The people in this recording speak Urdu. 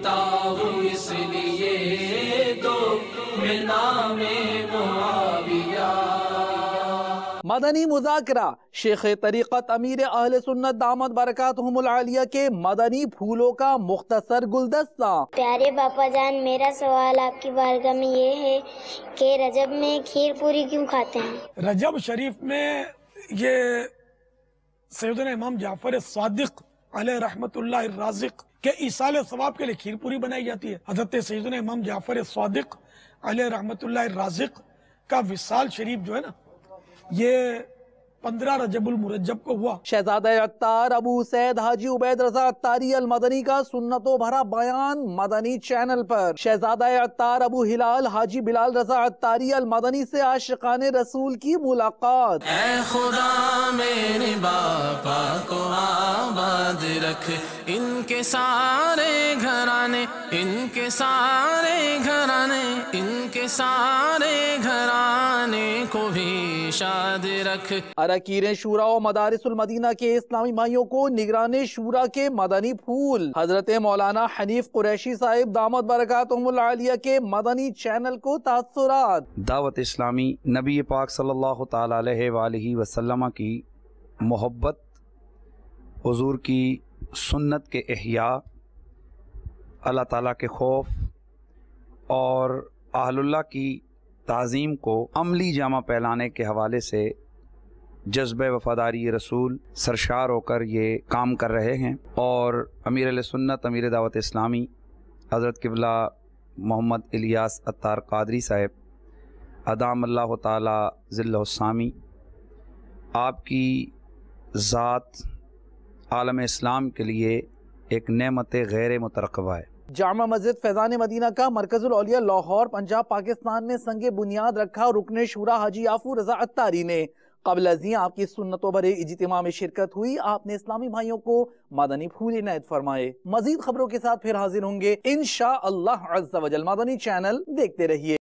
لکھتا ہوں اس لیے تو میں نام معاویہ۔ مدنی مذاکرہ شیخ طریقت امیر اہل سنت دامت برکاتہم العالیہ کے مدنی پھولوں کا مختصر گلدستہ۔ پیارے باپا جان، میرا سوال آپ کی بارگاہ میں یہ ہے کہ رجب میں کھیر پوری کیوں کھاتے ہیں؟ رجب شریف میں یہ سیدنا امام جعفر صادق علیہ رحمت اللہ الرازق کے ایصال ثواب کے لیے کھیر پوری بنائی جاتی ہے۔ حضرت سیدنا امام جعفر صادق علیہ رحمت اللہ الرازق کا وصال شریف جو ہے نا، یہ 15 رجب المرجب کو ہوا۔ شہزادہ عطار ابو سید حاجی عبید رضا عطاری المدنی کا سنتوں بھرا بیان مدنی چینل پر۔ شہزادہ عطار ابو ہلال حاجی بلال رضا عطاری المدنی سے عاشقان رسول کی ملاقات۔ اے خدا میرے باپا کو آباد رکھ، ان کے سارے گھرانے، ان کے سارے گھرانے، ان کے سارے گھرانے کو بھی شاد رکھ۔ اراکین شورا و مدارس المدینہ کے اسلامی بھائیوں کو نگران شورا کے مدنی پھول۔ حضرت مولانا حنیف قریشی صاحب دامت برکاتہم العالیہ کے مدنی چینل کو تاثرات۔ دعوت اسلامی نبی پاک صلی اللہ تعالی علیہ وآلہ وسلم کی محبت، حضور کی سنت کے احیاء، اللہ تعالیٰ کے خوف اور اہل اللہ کی تعظیم کو عملی جامہ پہلانے کے حوالے سے جذبہ وفاداری رسول سرشار ہو کر یہ کام کر رہے ہیں، اور امیر اہل سنت امیر دعوت اسلامی حضرت قبلہ محمد الیاس عطار قادری صاحب ادام اللہ تعالی ظلہ السامی، آپ کی ذات عالم اسلام کے لیے ایک نعمت غیر مترقبہ ہے۔ جامع مسجد فیضان مدینہ کا مرکز الاولیاء لاہور پنجاب پاکستان میں سنگ بنیاد رکھا۔ رکن شورا حاجی یافور رضا عطاری نے قبل ازیں آپ کی سنتوں بھرے اجتماع میں شرکت ہوئی۔ آپ نے اسلامی بھائیوں کو مدنی پھول عنایت فرمائے۔ مزید خبروں کے ساتھ پھر حاضر ہوں گے انشاءاللہ عز و جل۔ مدنی چینل دیکھتے رہیے۔